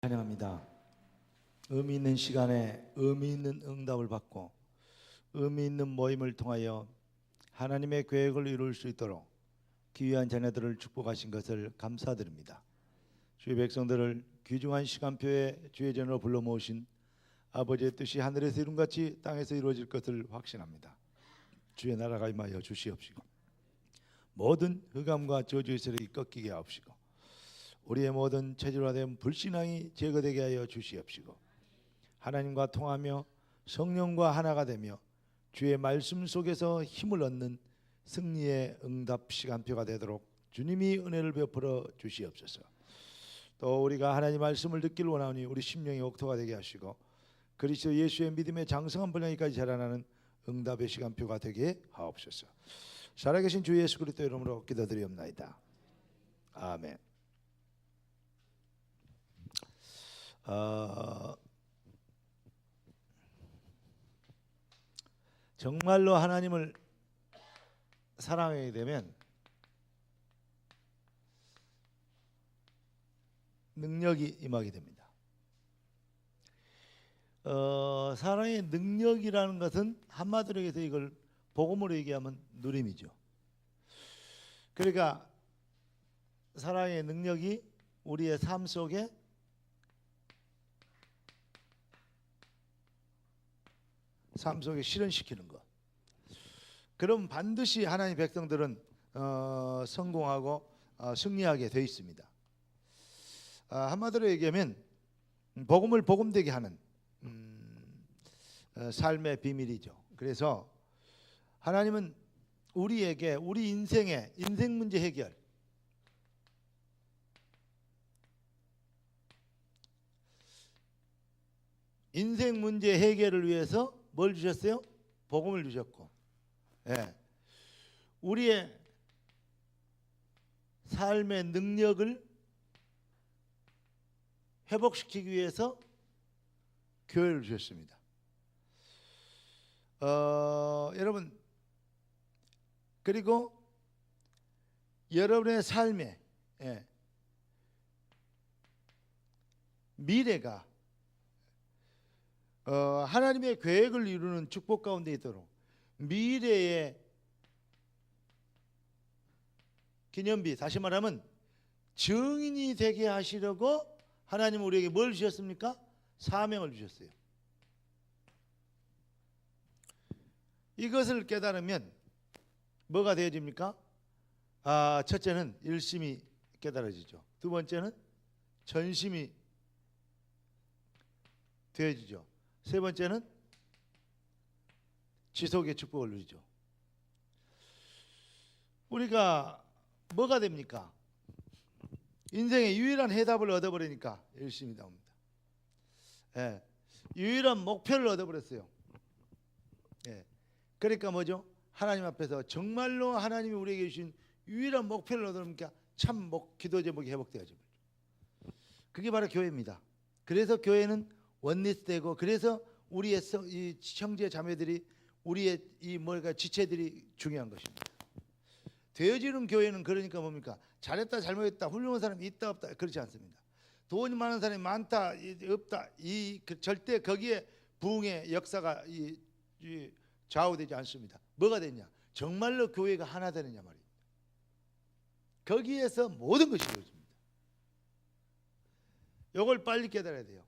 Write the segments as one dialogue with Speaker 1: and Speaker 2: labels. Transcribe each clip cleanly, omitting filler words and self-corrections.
Speaker 1: 환영합니다. 의미 있는 시간에 의미 있는 응답을 받고 의미 있는 모임을 통하여 하나님의 계획을 이룰 수 있도록 귀한 자녀들을 축복하신 것을 감사드립니다. 주의 백성들을 귀중한 시간표에 주의 전으로 불러 모으신 아버지의 뜻이 하늘에서 이룬같이 땅에서 이루어질 것을 확신합니다. 주의 나라가 임하여 주시옵시고 모든 흑암과 저주의 세력이 꺾이게 하옵시고 우리의 모든 체질화된 불신앙이 제거되게 하여 주시옵시고 하나님과 통하며 성령과 하나가 되며 주의 말씀 속에서 힘을 얻는 승리의 응답 시간표가 되도록 주님이 은혜를 베풀어 주시옵소서. 또 우리가 하나님 말씀을 듣길 원하오니 우리 심령의 옥토가 되게 하시고 그리스도 예수의 믿음의 장성한 분량까지 자라나는 응답의 시간표가 되게 하옵소서. 살아계신 주 예수 그리스도 이름으로 기도드리옵나이다. 아멘. 정말로 하나님을 사랑하게 되면 능력이 임하게 됩니다. 사랑의 능력이라는 것은 한마디로 해서 이걸 복음으로 얘기하면 누림이죠. 그러니까 사랑의 능력이 우리의 삶 속에 실현시키는 것. 그럼 반드시 하나님 백성들은 성공하고 승리하게 되어 있습니다. 한마디로 얘기하면 복음을 복음되게 하는 삶의 비밀이죠. 그래서 하나님은 우리에게 우리 인생의 인생 문제 해결, 인생 문제 해결을 위해서 뭘 주셨어요? 복음을 주셨고, 우리의 삶의 능력을 회복시키기 위해서 교회를 주셨습니다. 여러분, 그리고 여러분의 삶의 미래가 하나님의 계획을 이루는 축복 가운데 있도록 미래의 기념비, 다시 말하면 증인이 되게 하시려고 하나님은 우리에게 뭘 주셨습니까? 사명을 주셨어요. 이것을 깨달으면 뭐가 되어집니까? 첫째는 일심이 깨달아지죠. 두 번째는 전심이 되어지죠. 세 번째는 지속의 축복을 누리죠. 우리가 뭐가 됩니까? 인생의 유일한 해답을 얻어버리니까 열심히 나옵니다. 유일한 목표를 얻어버렸어요. 그러니까 뭐죠? 하나님 앞에서 정말로 하나님이 우리에게 주신 유일한 목표를 얻으니까 참 기도 제목이 회복되어져 버리죠. 그게 바로 교회입니다. 그래서 교회는 원리스되고, 그래서 우리의 이 형제 자매들이, 우리의 이 지체들이 중요한 것입니다. 되어지는 교회는 그러니까 뭡니까? 잘했다 잘못했다, 훌륭한 사람이 있다 없다, 그렇지 않습니다. 돈이 많은 사람이 많다 없다, 절대 거기에 부흥의 역사가 좌우되지 않습니다. 뭐가 되냐? 정말로 교회가 하나 되느냐 말입니다. 거기에서 모든 것이 이루어집니다. 이걸 빨리 깨달아야 돼요.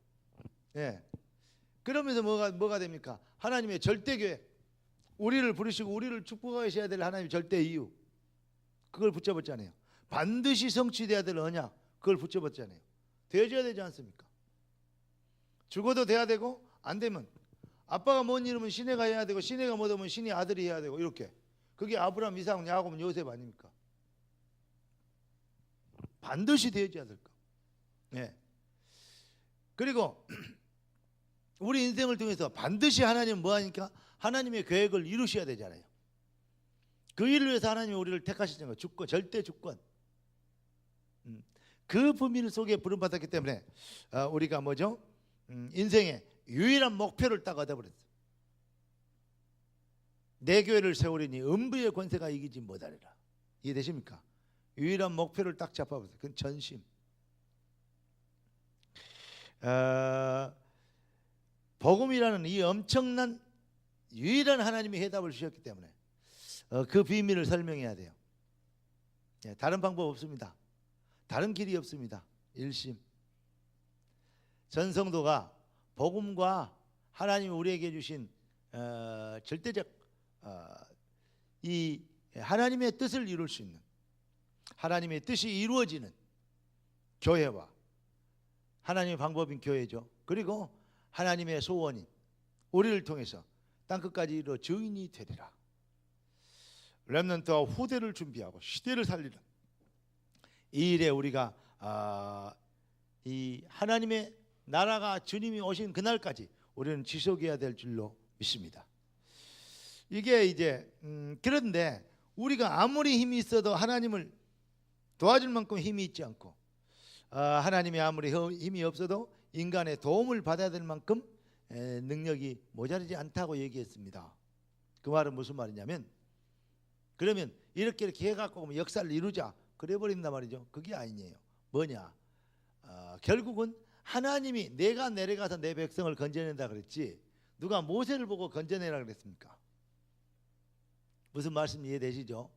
Speaker 1: 그러면서 뭐가 됩니까? 하나님의 절대교회, 우리를 부르시고 우리를 축복하셔야 될 하나님의 절대 이유, 그걸 붙잡았잖아요. 반드시 성취돼야 될 언약, 그걸 붙잡았잖아요. 되어져야 되지 않습니까? 죽어도 돼야 되고, 안 되면 아빠가 못 이루면 시내가 해야 되고, 시내가 못 하면 신의 아들이 해야 되고, 이렇게. 그게 아브라함, 이삭, 야곱, 요셉 아닙니까? 반드시 되어져야 될 거. 그리고 우리 인생을 통해서 반드시 하나님은 뭐하니까? 하나님의 계획을 이루셔야 되잖아요. 그 일을 위해서 하나님이 우리를 택하시는 거, 주권, 절대 주권. 그 비밀 속에 부름받았기 때문에 우리가 뭐죠? 인생의 유일한 목표를 딱 얻어버렸어요. 내 교회를 세우리니 음부의 권세가 이기지 못하리라. 이해되십니까? 유일한 목표를 딱 잡아보세요. 그건 전심. 복음이라는 이 엄청난 유일한 하나님의 해답을 주셨기 때문에 그 비밀을 설명해야 돼요. 다른 방법 없습니다. 다른 길이 없습니다. 일심. 전 성도가 복음과 하나님이 우리에게 주신 절대적 이 하나님의 뜻을 이룰 수 있는, 하나님의 뜻이 이루어지는 교회와 하나님의 방법인 교회죠. 그리고 하나님의 소원인 우리를 통해서 땅끝까지 이르러 증인이 되리라. 렘넌트와 후대를 준비하고 시대를 살리는 이 일에 우리가 이 하나님의 나라가 주님이 오신 그날까지 우리는 지속해야 될 줄로 믿습니다. 이게 이제 그런데 우리가 아무리 힘이 있어도 하나님을 도와줄 만큼 힘이 있지 않고 하나님이 아무리 힘이 없어도 인간의 도움을 받아야 될 만큼 능력이 모자라지 않다고 얘기했습니다. 그 말은 무슨 말이냐면, 그러면 이렇게 해갖고 역사를 이루자 그래 버린단 말이죠. 그게 아니에요. 뭐냐, 결국은 하나님이 내가 내려가서 내 백성을 건져낸다 그랬지 누가 모세를 보고 건져내라 그랬습니까? 무슨 말씀 이해되시죠?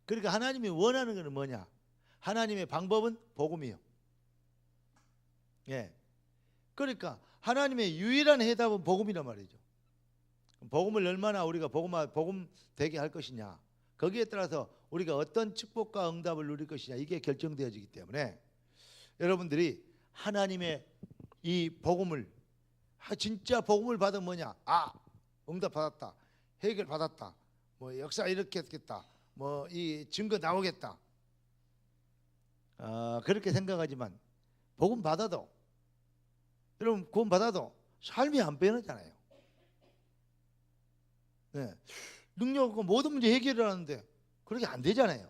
Speaker 1: 그러니까 하나님이 원하는 것은 뭐냐, 하나님의 방법은 복음이요. 예. 그러니까 하나님의 유일한 해답은 복음이란 말이죠. 복음을 얼마나 우리가 복음 되게 할 것이냐, 거기에 따라서 우리가 어떤 축복과 응답을 누릴 것이냐, 이게 결정되어지기 때문에 여러분들이 하나님의 이 복음을, 진짜 복음을 받으면 뭐냐, 응답 받았다, 해결 받았다, 뭐 역사 이렇게 했겠다, 뭐 이 증거 나오겠다, 그렇게 생각하지만 복음 받아도, 여러분 구원 받아도 삶이 안 변하잖아요. 네. 능력 없고 모든 문제 해결을 하는데 그렇게 안 되잖아요.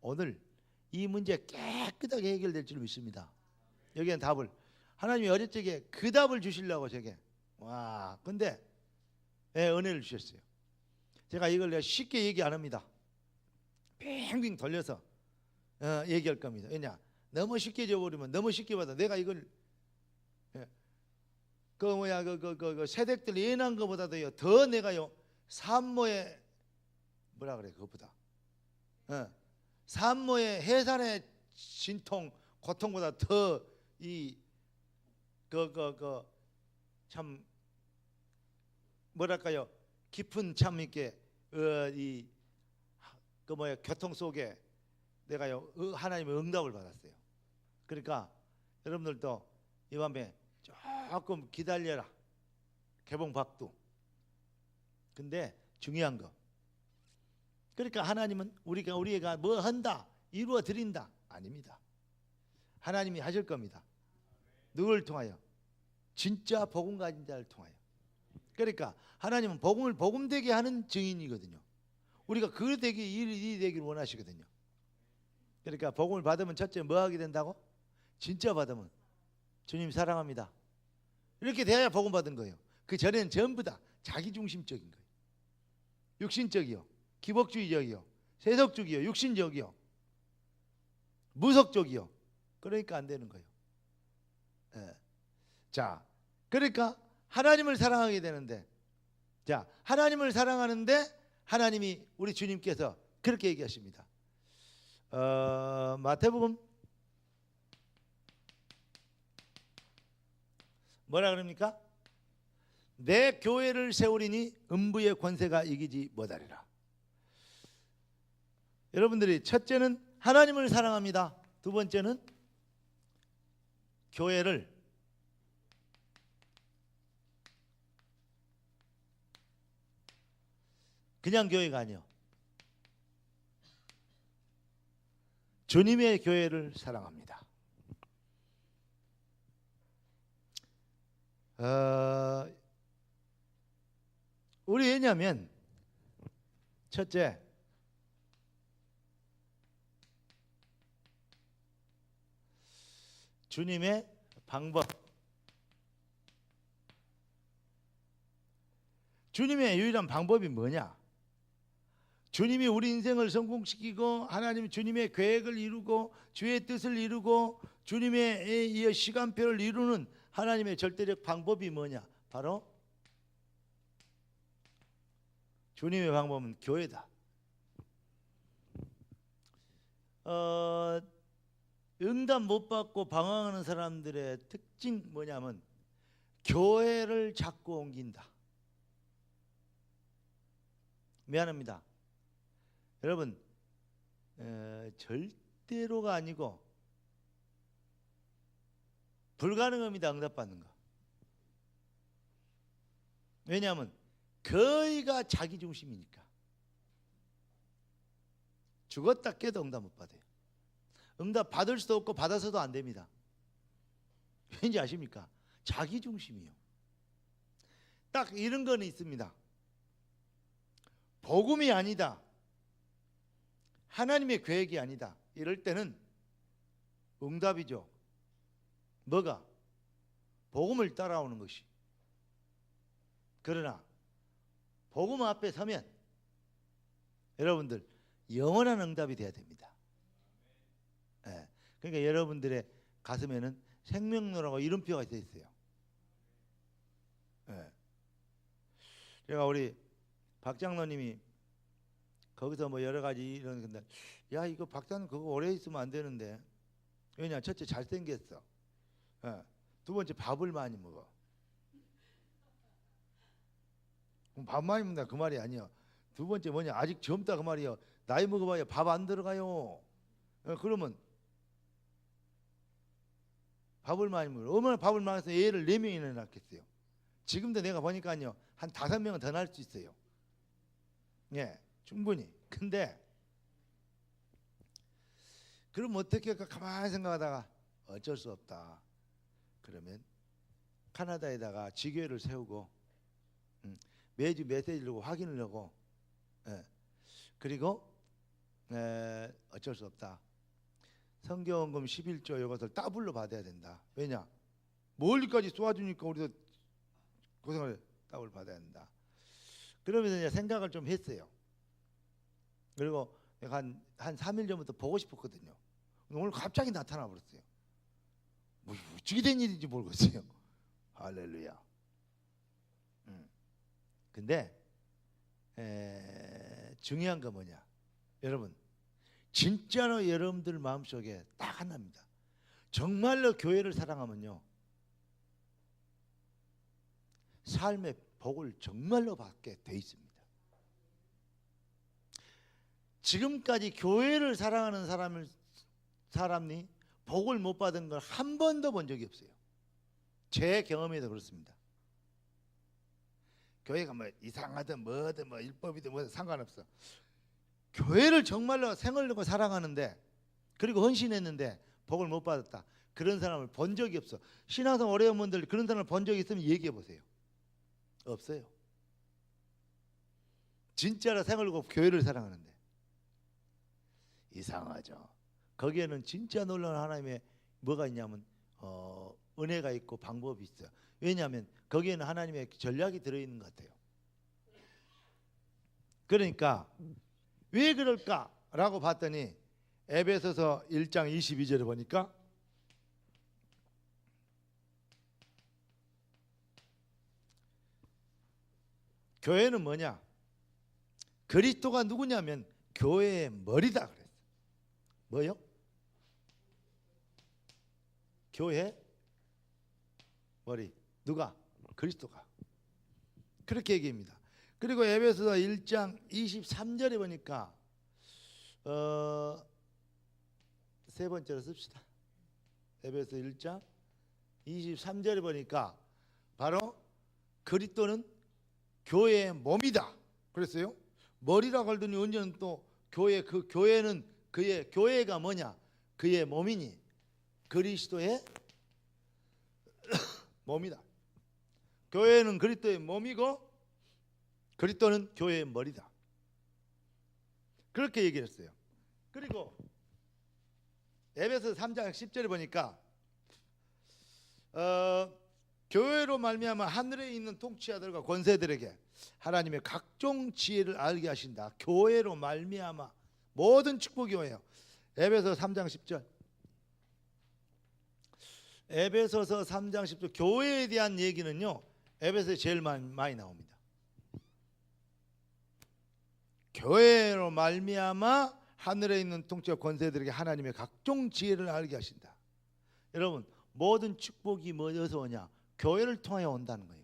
Speaker 1: 오늘 이 문제 깨끗하게 해결될 줄 믿습니다. 여기는 답을 하나님이 어릴 적에 그 답을 주시려고 제게 근데 은혜를 주셨어요. 제가 이걸 내가 쉽게 얘기 안 합니다. 빙빙 돌려서 얘기할 겁니다. 왜냐, 너무 쉽게 줘버리면 너무 쉽게 받아. 내가 이걸 그 세댁들 예난 것보다도요 더 내가요 산모의 뭐라 그래, 그것보다 산모의 해산의 진통 고통보다 더 이 참 뭐랄까요, 깊은 참 이렇게 교통 속에 내가요 하나님의 응답을 받았어요. 그러니까 여러분들도 이 밤에 조금 기다려라. 개봉 박두. 근데 중요한 거, 그러니까 하나님은 우리가 뭐 한다, 이루어 드린다, 아닙니다. 하나님이 하실 겁니다. 누구를 통하여? 진짜 복음 가진 자를 통하여. 그러니까 하나님은 복음을 복음되게 하는 증인이거든요. 우리가 그 일이 되기를 원하시거든요. 그러니까 복음을 받으면 첫째 뭐 하게 된다고? 진짜 받으면 주님 사랑합니다, 이렇게 돼야 복음 받은 거예요. 그 전에는 전부 다 자기중심적인 거예요. 육신적이요, 기복주의적이요, 세속적이요, 육신적이요, 무속적이요. 그러니까 안 되는 거예요. 자, 그러니까 하나님을 사랑하게 되는데, 자, 하나님을 사랑하는데 하나님이 우리 주님께서 그렇게 얘기하십니다. 마태복음 뭐라 그럽니까? 내 교회를 세우리니 음부의 권세가 이기지 못하리라. 여러분들이 첫째는 하나님을 사랑합니다. 두 번째는 교회를 그냥 교회가 아니요, 주님의 교회를 사랑합니다. 우리 왜냐하면 첫째, 주님의 방법, 주님의 유일한 방법이 뭐냐? 주님이 우리 인생을 성공시키고 하나님 주님의 계획을 이루고 주의 뜻을 이루고 주님의 이 시간표를 이루는 하나님의 절대적 방법이 뭐냐? 바로 주님의 방법은 교회다. 응답 못 받고 방황하는 사람들의 특징 뭐냐면 교회를 자꾸 옮긴다. 미안합니다. 여러분, 절대로가 아니고 불가능합니다. 응답받는 거. 왜냐하면 거의가 자기 중심이니까. 죽었다 깨도 응답 못 받아요. 응답 받을 수도 없고 받아서도 안 됩니다. 왠지 아십니까? 자기 중심이요. 딱 이런 건 있습니다. 복음이 아니다, 하나님의 계획이 아니다, 이럴 때는 응답이죠. 뭐가? 복음을 따라오는 것이. 그러나 복음 앞에 서면 여러분들 영원한 응답이 돼야 됩니다. 그러니까 여러분들의 가슴에는 생명로라고 이름표가 돼 있어요. 제가 우리 박 장로님이 거기서 뭐 여러 가지 이런 건데, 야 이거 박사는 그거 오래 있으면 안 되는데. 왜냐? 첫째 잘생겼어. 두 번째 밥을 많이 먹어. 그럼 밥 많이 먹는다 그 말이 아니야. 두 번째 뭐냐? 아직 젊다 그 말이야. 나이 먹어봐야 밥 안 들어가요. 그러면 밥을 많이 먹어. 얼마나 밥을 많이 해서 애를 4명이나 낳겠어요. 지금도 내가 보니까요 한 5명은 더 낳을 수 있어요. 예, 충분히. 근데 그럼 어떻게 할까 가만히 생각하다가 어쩔 수 없다. 그러면 카나다에다가 지교회를 세우고 매주 메시지를 주고 확인을 하고, 그리고 어쩔 수 없다. 성경금 11조 이것을 더블로 받아야 된다. 왜냐? 멀리까지 쏘아주니까 우리도 고생을 더블 받아야 된다. 그러면서 이제 생각을 좀 했어요. 그리고 한 3일 전부터 보고 싶었거든요. 오늘 갑자기 나타나 버렸어요. 뭐 어떻게 된 일인지 모르겠어요. 할렐루야. 근데 중요한 건 뭐냐? 여러분, 진짜로 여러분들 마음속에 딱 하나입니다. 정말로 교회를 사랑하면요, 삶의 복을 정말로 받게 돼 있습니다. 지금까지 교회를 사랑하는 사람이 복을 못 받은 걸 한 번도 본 적이 없어요. 제 경험에도 그렇습니다. 교회가 뭐 이상하든 뭐든 뭐 율법이든 뭐든 상관없어. 교회를 정말로 생을 내고 사랑하는데, 그리고 헌신했는데 복을 못 받았다, 그런 사람을 본 적이 없어. 신앙생 어려운 분들 그런 사람을 본 적이 있으면 얘기해 보세요. 없어요. 진짜로 생을 내고 교회를 사랑하는데. 이상하죠. 거기에는 진짜 놀라운 하나님의 뭐가 있냐면 은혜가 있고 방법이 있어요. 왜냐하면 거기에는 하나님의 전략이 들어있는 것 같아요. 그러니까 왜 그럴까라고 봤더니 에베소서 1장 22절에 보니까 교회는 뭐냐? 그리스도가 누구냐면 교회의 머리다 그랬어요. 뭐요? 교회 머리. 누가? 그리스도가. 그렇게 얘기합니다. 그리고 에베소서 1장 23절에 보니까 세 번째로 씁시다. 에베소 1장 23절에 보니까 바로 그리스도는 교회의 몸이다 그랬어요. 머리라고 하더니 언제는 또 교회, 그 교회는 그의 교회가 뭐냐? 그의 몸이니 그리스도의 몸이다. 교회는 그리스도의 몸이고 그리스도는 교회의 머리다. 그렇게 얘기를 했어요. 그리고 에베소 3장 10절에 보니까 교회로 말미암아 하늘에 있는 통치자들과 권세들에게 하나님의 각종 지혜를 알게 하신다. 교회로 말미암아 모든 축복이 오해요. 에베소서 3장 10절. 에베소서 3장 10절 교회에 대한 얘기는요, 에베소에 제일 많이 나옵니다. 교회로 말미암아 하늘에 있는 통치와 권세들에게 하나님의 각종 지혜를 알게 하신다. 여러분, 모든 축복이 어디서 오냐? 교회를 통하여 온다는 거예요.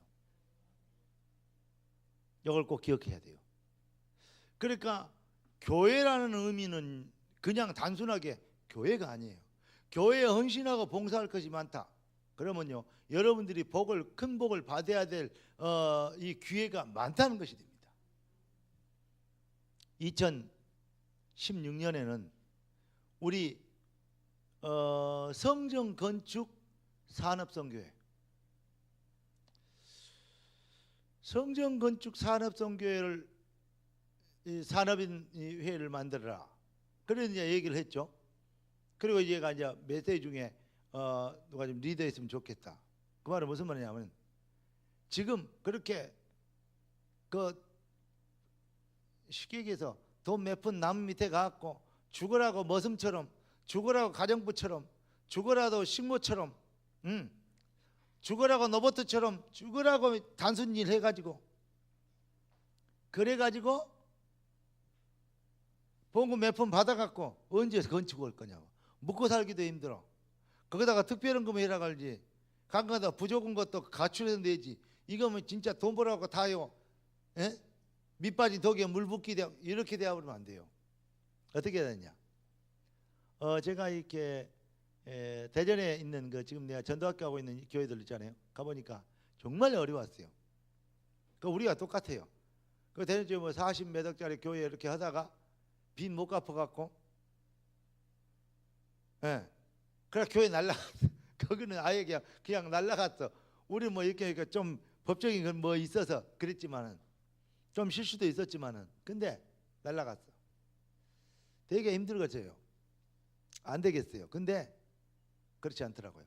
Speaker 1: 이걸 꼭 기억해야 돼요. 그러니까 교회라는 의미는 그냥 단순하게 교회가 아니에요. 교회에 헌신하고 봉사할 것이 많다. 그러면요, 여러분들이 큰 복을 받아야 될 이 기회가 많다는 것이 됩니다. 2016년에는 우리 성전 건축 산업선교회, 성전 건축 산업선교회를 산업인 회를 만들어라. 그런 이제 얘기를 했죠. 그리고 얘가 이제 메시지 중에 누가 좀 리더했으면 좋겠다. 그 말은 무슨 말이냐면, 지금 그렇게 쉽게 얘기해서 돈 몇 푼 남 밑에 가갖고 죽으라고 머슴처럼, 죽으라고 가정부처럼, 죽으라도 식모처럼, 죽으라고 노버트처럼, 죽으라고 단순 일 해가지고, 그래가지고 봉급 몇 푼 받아갖고 언제 건축을 할 거냐고. 먹고 살기도 힘들어. 거기다가 특별연금 해라 갈지, 가끔가다 부족한 것도 가출해서 내지. 이거면 진짜 돈 벌어갖고 다요. 예? 밑빠진 독에 물 붓기 돼, 이렇게 되어버리면 안 돼요. 어떻게 해야 되냐? 제가 이렇게 대전에 있는 지금 내가 전도학교 하고 있는 교회들 있잖아요. 가보니까 정말 어려웠어요. 우리가 똑같아요. 대전에 뭐 40몇 억짜리 교회 이렇게 하다가 빚 못 갚아갖고, 예, 그래 교회 날라갔어. 거기는 아예 그냥 날라갔어. 우리 뭐 이렇게 좀 법적인 건 뭐 있어서 그랬지만은, 좀 실수도 있었지만은, 근데 날라갔어. 되게 힘들겠어요. 안 되겠어요. 근데 그렇지 않더라고요.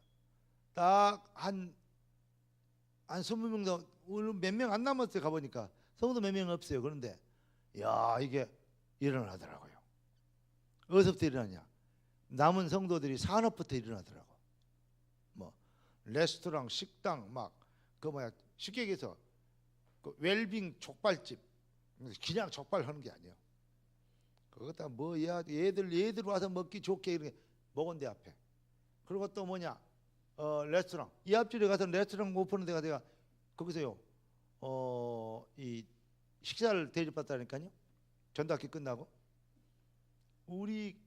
Speaker 1: 딱 한 20명 오늘 몇 명 안 남았어요. 가보니까 성도 몇 명 없어요. 그런데 야, 이게 일어나더라고요. 어디서부터 일어나냐? 남은 성도들이 산업부터 일어나더라고. 뭐 레스토랑, 식당, 막 쉽게 얘기해서 웰빙 족발집, 그냥 족발하는 게 아니에요. 그것다 뭐 얘들 와서 먹기 좋게 이렇게 먹은데 앞에. 그리고 또 뭐냐? 레스토랑. 이 앞줄에 가서 레스토랑 오픈한 데가 내가 거기서요. 이 식사를 대접받다니까요. 전도학기 끝나고. 우리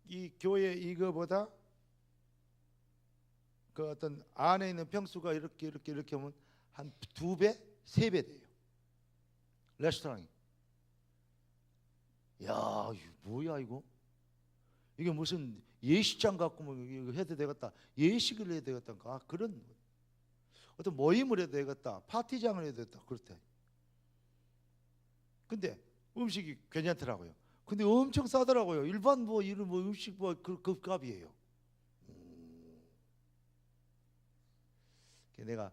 Speaker 1: 이 교회 이거보다 그 어떤 안에 있는 평수가 이렇게 하면 한 2배, 3배 돼요. 레스토랑이. 야, 이거 뭐야 이거? 이게 무슨 예식장 갖고 뭐 이거 해도 되겠다. 예식을 해야 되겠다. 그런 어떤 모임을 해도 되겠다. 파티장을 해도 되겠다. 그렇대. 근데 음식이 괜찮더라고요. 근데 엄청 싸더라고요. 일반 이런 음식 그 값이에요. 내가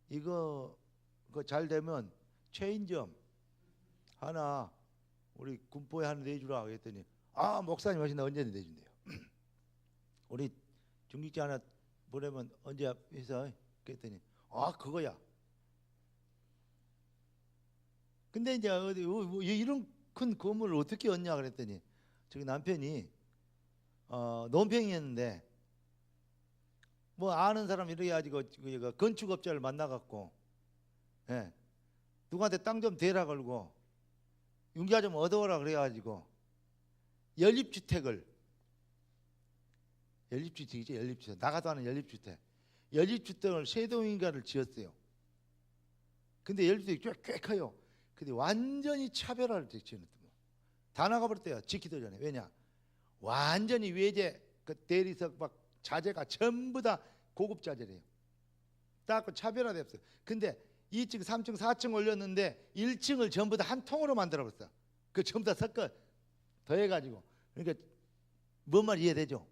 Speaker 1: 이거 잘 되면 체인점 하나 우리 군포에 하나 내주라 그랬더니, 목사님 하신다. 언제든 내준대요. 우리 중직자 하나 보내면 언제 해서 그랬더니 그거야. 근데 이제 이런 큰 건물을 어떻게 얻냐 그랬더니, 저기 남편이 논평이었는데 뭐 아는 사람 이렇게 가지고 건축업자를 만나갖고, 예, 누구한테 땅 좀 대라 걸고 융자 좀 얻어오라 그래가지고 연립주택이죠. 연립주택. 나가도 하는 연립주택을 세 동인가를 지었어요. 근데 연립주택이 꽤 커요. 근데 완전히 차별화를 지었어요. 다 나가버렸대요. 짓기도 전에. 왜냐? 완전히 외제 대리석 막 자재가 전부 다 고급 자재래요. 딱 차별화됐어요. 근데 2층, 3층, 4층 올렸는데 1층을 전부 다 한 통으로 만들어버렸어. 그 전부 다 섞어 더해가지고. 그러니까 뭔 말 이해되죠?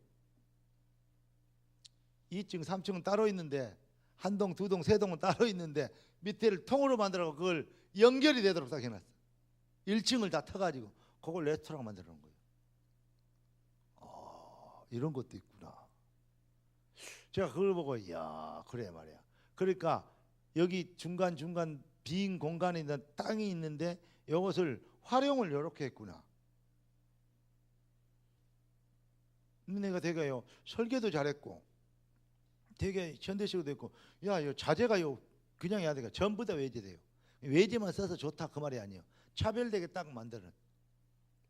Speaker 1: 2층, 3층은 따로 있는데 한 동, 두 동, 세 동은 따로 있는데 밑에를 통으로 만들어서 그걸 연결이 되도록 딱 해놨어. 1층을 다 터가지고 그걸 레스토랑 만들어 놓은 거예요. 이런 것도 있구나. 제가 그걸 보고 이야 그래 말이야. 그러니까 여기 중간중간 빈 공간에 있는 땅이 있는데 이것을 활용을 이렇게 했구나. 내가 되게요 설계도 잘했고 되게 현대식으로 됐고 야 이 자재가요 그냥 해야 되니까 전부 다 외제돼요. 외제만 써서 좋다 그 말이 아니에요. 차별되게 딱 만드는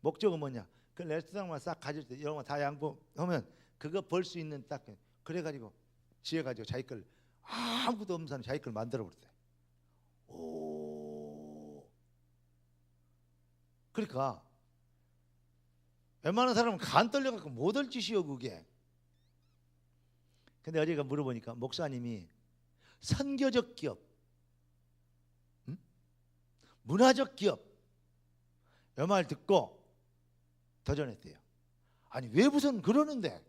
Speaker 1: 목적은 뭐냐? 그 레스토랑만 싹 가질 때 이런 거 다 양보하면 그거 벌 수 있는 딱 그래가지고 지어가지고 자기 걸 아무것도 없는 사람 자기 걸 만들어 버렸어요. 오. 그러니까 웬만한 사람은 간 떨려갖고 못할 짓이요 그게. 근데 어제가 물어보니까 목사님이 선교적 기업, 문화적 기업 이 말 듣고 도전했대요. 아니 외부선 그러는데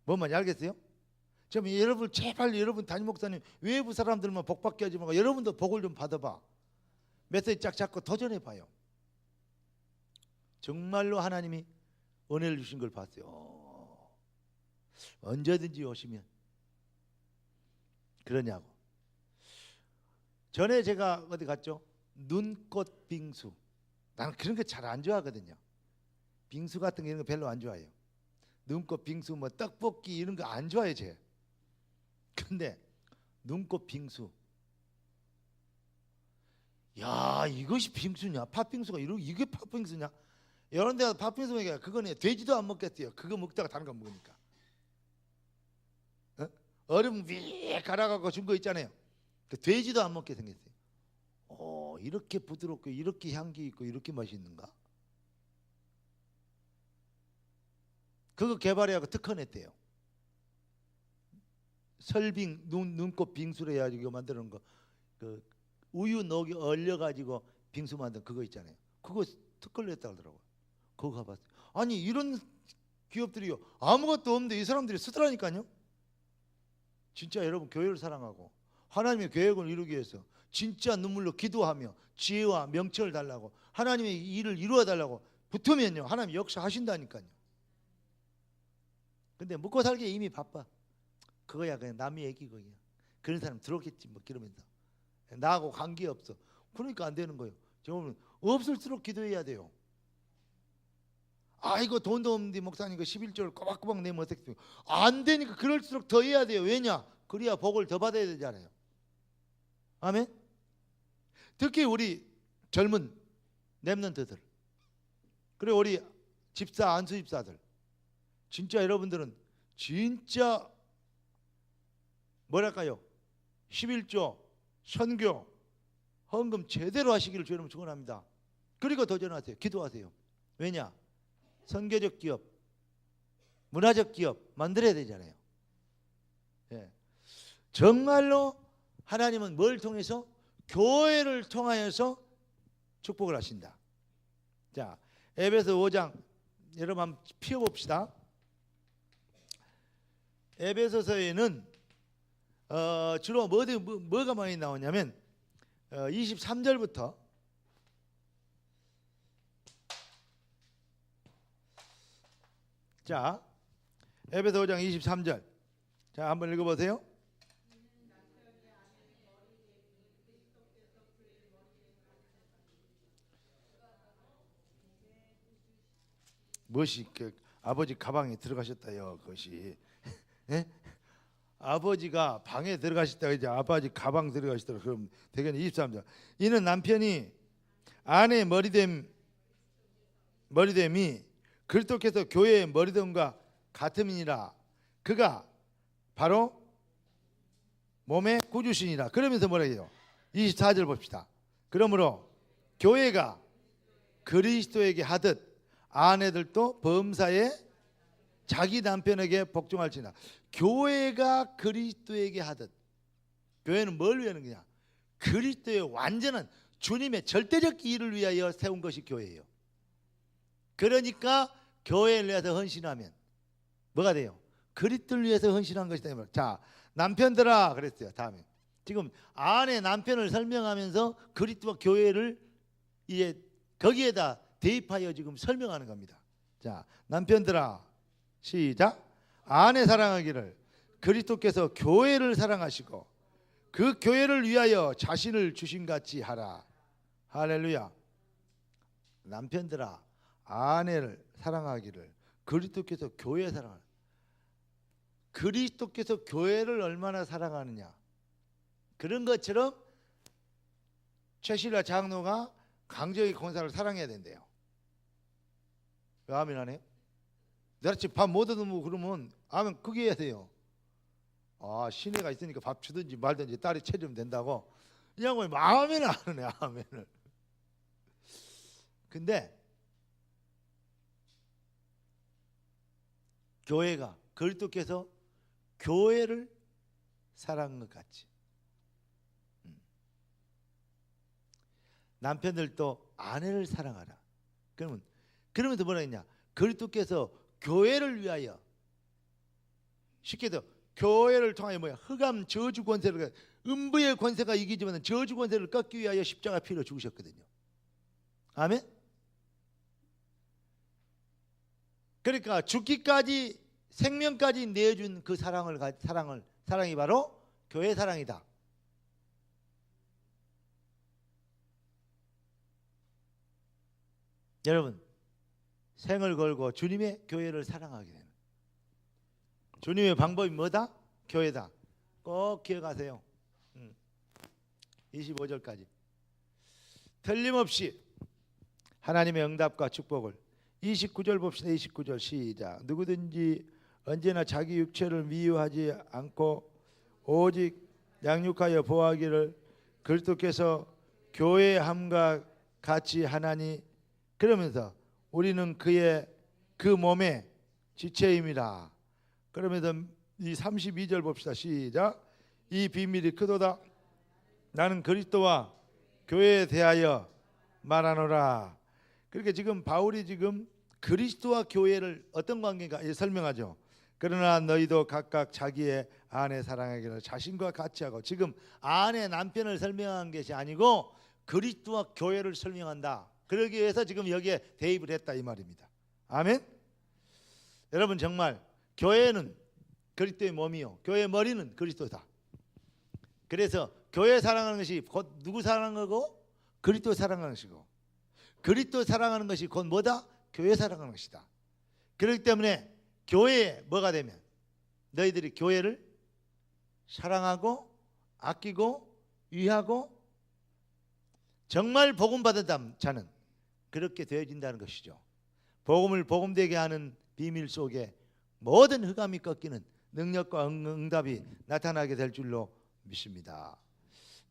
Speaker 1: 뭔 말인지 알겠어요? 좀 여러분 제발 여러분 담임 목사님 외부 사람들만 복 받게 하지 말고 여러분도 복을 좀 받아봐. 메시지 쫙 잡고 도전해봐요. 정말로 하나님이 은혜를 주신 걸 봤어요. 언제든지 오시면 그러냐고. 전에 제가 어디 갔죠? 눈꽃 빙수. 나는 그런 거 잘 안 좋아하거든요. 빙수 같은 거 이런 거 별로 안 좋아해요. 눈꽃 빙수 뭐 떡볶이 이런 거 안 좋아해요 제. 근데 눈꽃 빙수. 야 이것이 빙수냐? 팥빙수가 이게 팥빙수냐? 이런 데가 팥빙수 먹으니까 그거는 돼지도 안 먹겠어요. 그거 먹다가 다른 거 먹으니까. 얼음 위에 갈아갖고 준 거 있잖아요. 그 돼지도 안 먹게 생겼어요. 이렇게 부드럽고 이렇게 향기 있고 이렇게 맛있는가? 그거 개발해갖고 특허냈대요. 설빙 눈꽃 빙수를 해가지고 만드는 거, 그 우유 녹이 얼려가지고 빙수 만든 그거 있잖아요. 그거 특허를 냈다 그러더라고요. 그거 가봤어요. 아니 이런 기업들이요 아무것도 없는데 이 사람들이 쓰더라니까요. 진짜 여러분 교회를 사랑하고 하나님의 계획을 이루기 위해서 진짜 눈물로 기도하며 지혜와 명철을 달라고 하나님의 일을 이루어 달라고 붙으면요 하나님 역사하신다니까요. 근데 먹고 살기에 이미 바빠. 그거야 그냥 남의 얘기 거야. 그런 사람 들었겠지 뭐 그러면서 나하고 관계없어. 그러니까 안 되는 거예요. 저는 없을수록 기도해야 돼요. 아이고 돈도 없는데 목사님 그 11조를 꼬박꼬박 내면 어떻게 안 되니까 그럴수록 더 해야 돼요. 왜냐? 그래야 복을 더 받아야 되잖아요. 아멘. 특히 우리 젊은 랩런트들 그리고 우리 집사 안수 집사들 진짜 여러분들은 진짜 뭐랄까요 11조 선교 헌금 제대로 하시기를 주님 축원합니다. 그리고 도전하세요. 기도하세요. 왜냐? 선교적 기업 문화적 기업 만들어야 되잖아요. 예. 정말로 하나님은 뭘 통해서? 교회를 통하여서 축복을 하신다. 자, 에베소 5장 여러분 한번 피워봅시다. 에베소서에는 주로 뭐가 많이 나오냐면 23절부터 자 에베소 5장 23절 자 한번 읽어보세요. 무엇이 그 아버지 가방에 들어가셨다요 그것이 예? 아버지가 방에 들어가셨다 이제 아버지 가방 들어가시더라. 그럼 대개는 23절 이는 남편이 아내의 머리됨이 그리스도께서 교회의 머리됨과 같음이니라. 그가 바로 몸의 구주시니라. 그러면서 뭐라 해요? 24절 봅시다. 그러므로 교회가 그리스도에게 하듯 아내들도 범사에 자기 남편에게 복종할지니라. 교회가 그리스도에게 하듯. 교회는 뭘 위하는 거냐? 그리스도의 완전한 주님의 절대적 일을 위하여 세운 것이 교회예요. 그러니까 교회를 위해서 헌신하면 뭐가 돼요? 그리스도를 위해서 헌신한 것이다. 자, 남편들아 그랬어요. 다음에 지금 아내 남편을 설명하면서 그리스도와 교회를 이제 거기에다 대입하여 지금 설명하는 겁니다. 자, 남편들아 시작. 아내 사랑하기를 그리스도께서 교회를 사랑하시고 그 교회를 위하여 자신을 주신 같이 하라. 할렐루야. 남편들아 아내를 사랑하기를 그리스도께서 교회 사랑하라. 그리스도께서 교회를 얼마나 사랑하느냐, 그런 것처럼 최신라 장로가 강정희 권사를 사랑해야 된대요. 왜 아멘 안 해요? 내가 지금 밥 못 얻으면 그러면 아멘 그게 해야 돼요. 아, 시내가 있으니까 밥 주든지 말든지 딸이 채주면 된다고 이 양반이 아멘을 안 하네. 아멘을. 근데 교회가 그리스도께서 교회를 사랑한 것 같이 남편들도 아내를 사랑하라. 그러면서 뭐라 했냐? 그리스도께서 교회를 위하여, 쉽게 더 교회를 통하여 뭐야? 흑암 저주 권세를, 음부의 권세가 이기지만 저주 권세를 꺾기 위하여 십자가 피로 죽으셨거든요. 아멘. 그러니까 죽기까지 생명까지 내준 그 사랑이 바로 교회 사랑이다. 여러분, 생을 걸고 주님의 교회를 사랑하게 되는 주님의 방법이 뭐다? 교회다. 꼭 기억하세요. 25절까지 틀림없이 하나님의 응답과 축복을. 29절 봅시다. 29절 시작. 누구든지 언제나 자기 육체를 미워하지 않고 오직 양육하여 보호하기를 그리스도께서 교회의 함과 같이 하나니, 그러면서 우리는 그의 그 몸의 지체임이라. 그러면서 이 32절 봅시다. 시작. 이 비밀이 크도다. 나는 그리스도와 교회에 대하여 말하노라. 그렇게 지금 바울이 지금 그리스도와 교회를 어떤 관계인가 설명하죠. 그러나 너희도 각각 자기의 아내 사랑하기를 자신과 같이 하고, 지금 아내 남편을 설명한 것이 아니고 그리스도와 교회를 설명한다. 그러기 위해서 지금 여기에 대입을 했다 이 말입니다. 아멘. 여러분, 정말 교회는 그리스도의 몸이요 교회의 머리는 그리스도다. 그래서 교회 사랑하는 것이 곧 누구 사랑하는 거고? 그리스도 사랑하는 것이고, 그리스도 사랑하는 것이 곧 뭐다? 교회 사랑하는 것이다. 그렇기 때문에 교회에 뭐가 되면 너희들이 교회를 사랑하고 아끼고 위하고 정말 복음 받은 자는 그렇게 되어진다는 것이죠. 복음을 복음되게 하는 비밀 속에 모든 흑암이 꺾이는 능력과 응답이 나타나게 될 줄로 믿습니다.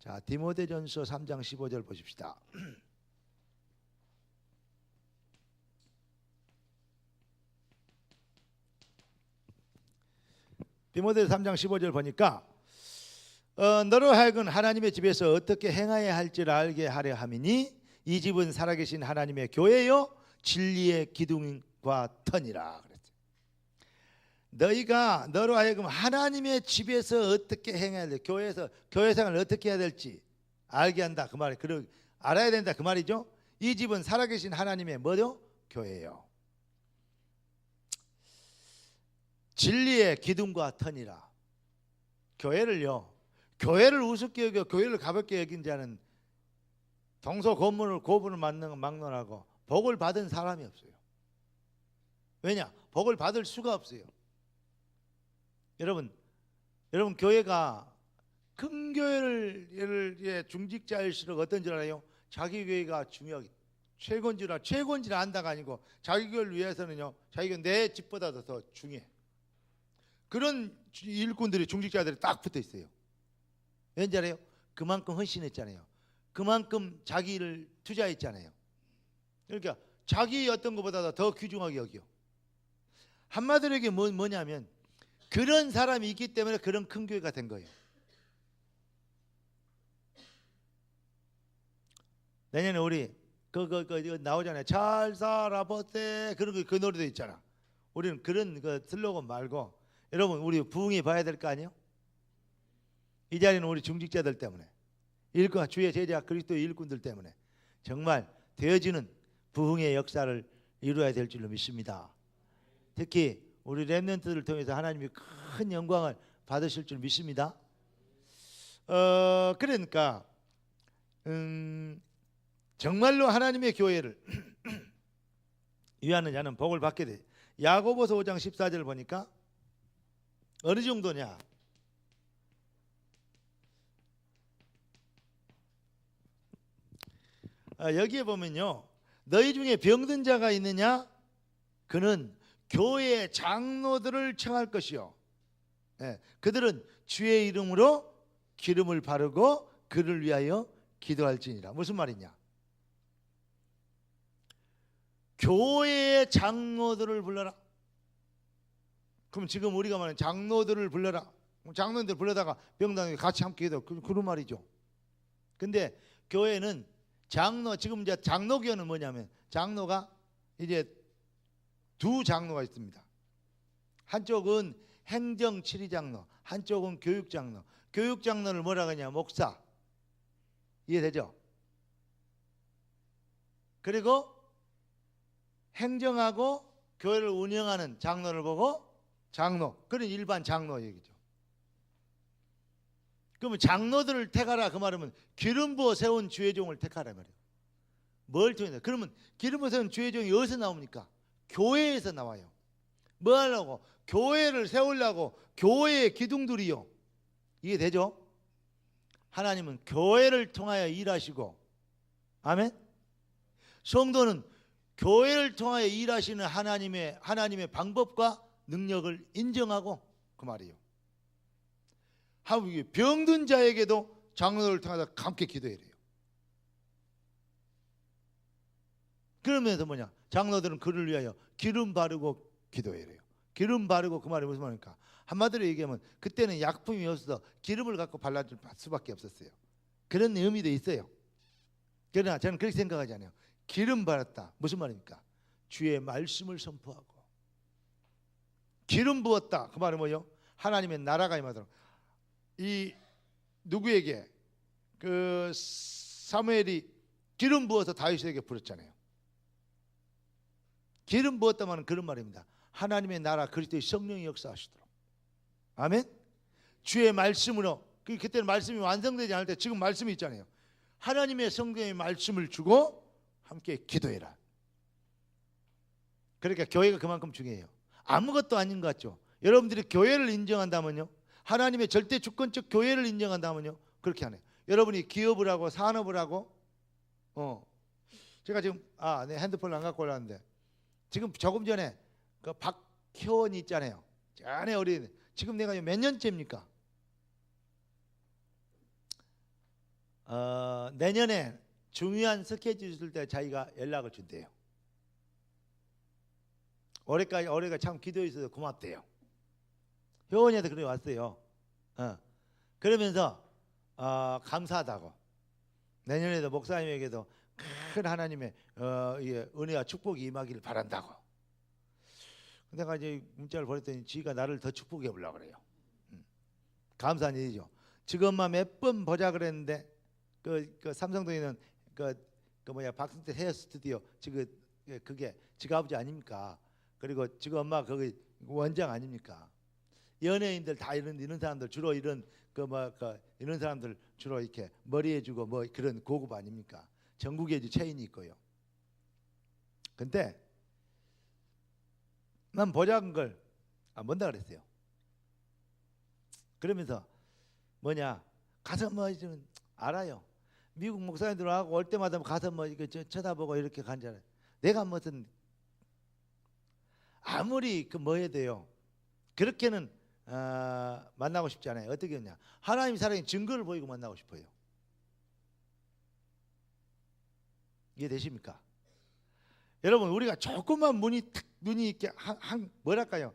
Speaker 1: 자, 디모데전서 3장 15절 보십시다. 디모데전서 3장 15절 보니까 너로 하여금 하나님의 집에서 어떻게 행하여야 할지를 알게 하려 함이니 이 집은 살아계신 하나님의 교회요 진리의 기둥과 터니라. 그랬어요. 너희가 너로 하여금 하나님의 집에서 어떻게 행해야 돼, 교회에서 교회 생활을 어떻게 해야 될지 알게 한다 그 말이, 알아야 된다 그 말이죠. 이 집은 살아계신 하나님의 뭐요? 교회요. 진리의 기둥과 터니라. 교회를 우습게 여겨 교회를 가볍게 여긴 자는 고분을 막론하고 복을 받은 사람이 없어요. 왜냐? 복을 받을 수가 없어요. 여러분 교회가 큰 교회를 중직자일수록 어떤 줄 알아요? 자기 교회가 중요하게 최고인 줄 안다가 아니고 자기 교회를 위해서는요, 자기가 내 집보다도 더 중요해. 그런 일꾼들이, 중직자들이 딱 붙어 있어요. 왠지 알아요? 그만큼 헌신했잖아요. 그만큼 자기를 투자했잖아요. 그러니까 자기 어떤 것보다 더 귀중하게 여겨. 한마디로 이게 뭐냐면 그런 사람이 있기 때문에 그런 큰 교회가 된 거예요. 내년에 우리 그 나오잖아요. 잘 살아보세. 그런 그 노래도 있잖아. 우리는 그런 그 슬로건 말고, 여러분 우리 부흥이 봐야 될 거 아니에요? 이 자리는 우리 중직자들 때문에, 일꾼, 주의 제자 그리스도의 일꾼들 때문에 정말 되어지는 부흥의 역사를 이루어야 될 줄로 믿습니다. 특히 우리 렘넌트들을 통해서 하나님이 큰 영광을 받으실 줄 믿습니다. 그러니까 정말로 하나님의 교회를 위하는 자는 복을 받게 돼. 야고보서 5장 14절 보니까 어느 정도냐? 여기에 보면요, 너희 중에 병든 자가 있느냐? 그는 교회 장로들을 청할 것이요, 그들은 주의 이름으로 기름을 바르고 그를 위하여 기도할지니라. 무슨 말이냐? 교회의 장로들을 불러라. 그럼 지금 우리가 말하는 장로들을 불러라, 장로들 불러다가 병당에 같이 함께 기도, 그런 말이죠. 근데 교회는 장로, 지금 이제 장로교는 뭐냐면 장로가 이제 두 장로가 있습니다. 한쪽은 행정 7위 장로, 한쪽은 교육 장로. 교육 장로를 뭐라 하냐? 목사. 이해되죠? 그리고 행정하고 교회를 운영하는 장로를 보고 장로, 그런 일반 장로 얘기죠. 그러면 장로들을 택하라 그 말이면 기름 부어 세운 주의 종을 택하라 말이에요. 뭘 통해서? 그러면 기름 부어 세운 주의 종이 어디서 나옵니까? 교회에서 나와요. 뭐 하려고? 교회를 세우려고. 교회의 기둥들이요. 이게 되죠? 하나님은 교회를 통하여 일하시고, 아멘? 성도는 교회를 통하여 일하시는 하나님의 방법과 능력을 인정하고, 그 말이에요. 병든 자에게도 장로를 통해서 함께 기도해야 돼요. 그러면서 뭐냐? 장로들은 그를 위하여 기름 바르고 기도해야 돼요. 기름 바르고, 그 말이 무슨 말입니까? 한마디로 얘기하면 그때는 약품이 없어서 기름을 갖고 발라줄 수밖에 없었어요. 그런 의미도 있어요. 그러나 저는 그렇게 생각하지 않아요. 기름 바랐다, 무슨 말입니까? 주의 말씀을 선포하고 기름 부었다, 그 말은 뭐예요? 하나님의 나라가 임하도록. 이 누구에게? 그 사무엘이 기름 부어서 다윗에게 부렸잖아요. 기름 부었다 말은 그런 말입니다. 하나님의 나라, 그리스도의 성령이 역사하시도록. 아멘. 주의 말씀으로. 그때는 말씀이 완성되지 않을 때 지금 말씀이 있잖아요. 하나님의 성령의 말씀을 주고 함께 기도해라. 그러니까 교회가 그만큼 중요해요. 아무것도 아닌 것 같죠? 여러분들이 교회를 인정한다면요, 하나님의 절대 주권적 교회를 인정한다면요, 그렇게 하네요. 여러분이 기업을 하고 산업을 하고, 제가 지금 내 핸드폰을 안 갖고 올라왔는데, 지금 조금 전에 그 박효원이 있잖아요. 전에 어린, 지금 내가 몇 년째입니까? 내년에 중요한 스케줄 있을 때 자기가 연락을 준대요. 올해가 참 기도해 주셔서 고맙대요. 효원이한테 그래 왔어요. 그러면서 감사하다고, 내년에도 목사님에게도 큰 하나님의 은혜와 축복이 임하기를 바란다고. 내가 이제 문자를 보냈더니 지가 나를 더 축복해 보려고 그래요. 감사한 일이죠. 지금만 몇 번 보자 그랬는데 그 삼성동에 있는 박승태 헤어 스튜디오, 지금 그게 지가 아버지 아닙니까? 그리고 지금 엄마 거기 원장 아닙니까? 연예인들 다 이런 사람들 주로 이런 이런 사람들 주로 이렇게 머리 해주고 뭐 그런 고급 아닙니까? 전국에 체인이 있고요. 근데 난 보자는 걸 뭔다 그랬어요. 그러면서 뭐냐, 가서 뭐 좀 알아요. 미국 목사님들하고 올 때마다 가서 뭐 이렇게 쳐다보고 이렇게 간잖아요. 내가 무슨 아무리 뭐 해야 돼요. 그렇게는 만나고 싶지 않아요. 어떻게 했냐? 하나님 사랑의 증거를 보이고 만나고 싶어요. 이해되십니까? 여러분, 우리가 조금만 눈이 이렇게 뭐랄까요?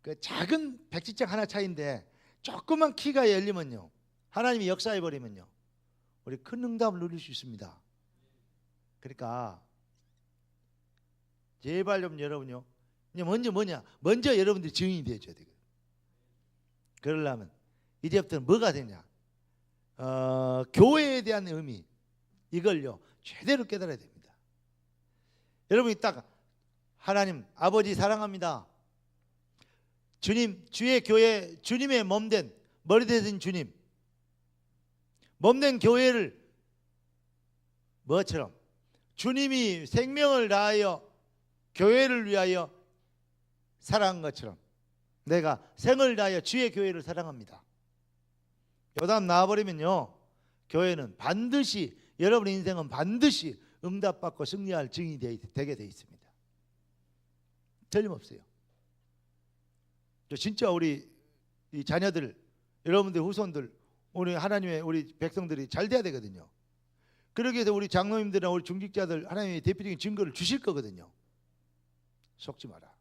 Speaker 1: 그 작은 백지장 하나 차이인데 조금만 키가 열리면요, 하나님이 역사해 버리면요, 우리 큰 응답을 누릴 수 있습니다. 그러니까 제발 좀 여러분요, 먼저 여러분들이 증인이 되어줘야 되거든요. 그러려면 이제부터는 뭐가 되냐? 교회에 대한 의미, 이걸요 제대로 깨달아야 됩니다. 여러분이 딱 하나님 아버지 사랑합니다. 주님, 주의 교회, 주님의 몸된 머리 되신 주님, 몸된 교회를 뭐처럼 주님이 생명을 다하여 교회를 위하여 사랑한 것처럼 내가 생을 다하여 주의 교회를 사랑합니다. 요담 나와버리면요, 교회는 반드시, 여러분의 인생은 반드시 응답받고 승리할 증인이 되게 돼 있습니다. 틀림없어요. 진짜 우리 이 자녀들, 여러분들 후손들, 우리 하나님의 우리 백성들이 잘 돼야 되거든요. 그러기 위해서 우리 장로님들이나 우리 중직자들 하나님의 대표적인 증거를 주실 거거든요. 속지 마라.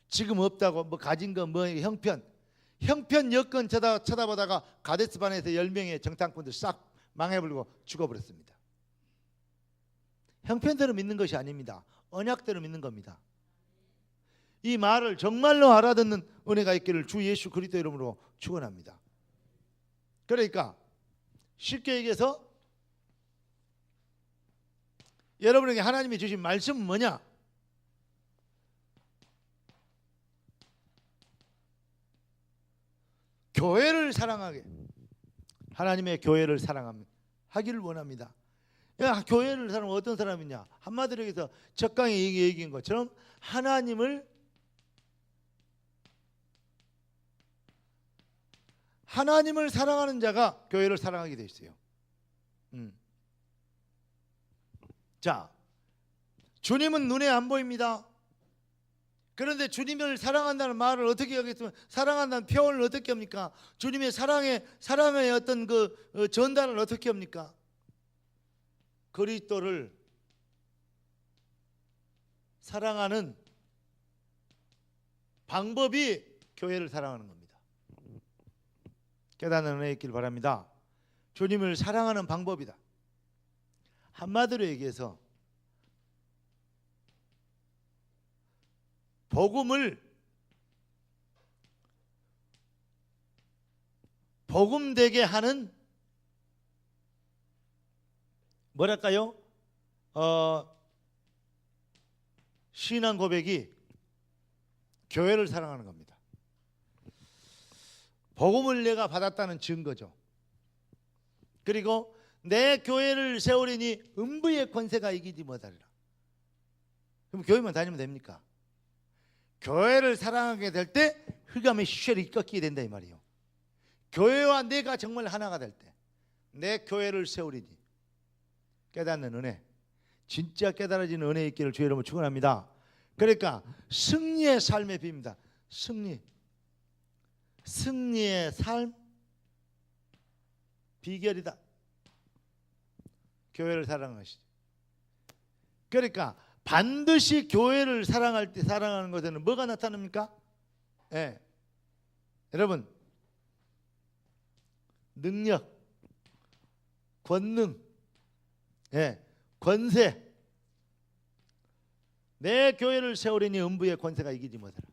Speaker 1: 지금 없다고 뭐 가진 거 뭐 형편 여건 쳐다보다가 가데스반에서 10명의 정탐꾼들 싹 망해버리고 죽어버렸습니다. 형편대로 믿는 것이 아닙니다. 언약대로 믿는 겁니다. 이 말을 정말로 알아듣는 은혜가 있기를 주 예수 그리스도 이름으로 축원합니다. 그러니까 쉽게 얘기해서 여러분에게 하나님이 주신 말씀은 뭐냐? 교회를 사랑하게, 하나님의 교회를 사랑하기를 원합니다. 교회를 사랑하면 어떤 사람이냐? 한마디로 해서 적강이 얘기한 것처럼 하나님을 사랑하는 자가 교회를 사랑하게 돼 있어요. 자, 주님은 눈에 안 보입니다. 그런데 주님을 사랑한다는 말을 어떻게 하겠습니까? 사랑한다는 표현을 어떻게 합니까? 주님의 사랑의 어떤 그 전달을 어떻게 합니까? 그리스도를 사랑하는 방법이 교회를 사랑하는 겁니다. 깨닫는 은혜 있길 바랍니다. 주님을 사랑하는 방법이다. 한마디로 얘기해서 복음을 복음되게 하는 뭐랄까요? 신앙 고백이 교회를 사랑하는 겁니다. 복음을 내가 받았다는 증거죠. 그리고 내 교회를 세우리니 음부의 권세가 이기지 못하리라. 그럼 교회만 다니면 됩니까? 교회를 사랑하게 될 때 흑암의 시절이 꺾이게 된다 이 말이에요. 교회와 내가 정말 하나가 될 때 내 교회를 세우리니 깨닫는 은혜, 진짜 깨달아지는 은혜 있기를 주의 이름으로 축원합니다. 그러니까 승리의 삶의 비밀입니다. 승리의 삶 비결이다. 교회를 사랑하는 것이지. 그러니까 반드시 교회를 사랑할 때 사랑하는 것에는 뭐가 나타납니까? 여러분, 능력, 권능, 권세. 내 교회를 세우려니 음부의 권세가 이기지 못하라.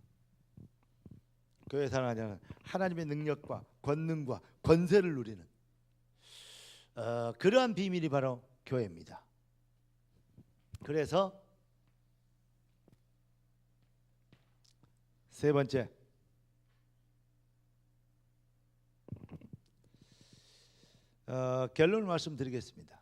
Speaker 1: 교회 사랑하는 자는 하나님의 능력과 권능과 권세를 누리는 그러한 비밀이 바로 교회입니다. 그래서 세 번째, 결론을 말씀드리겠습니다.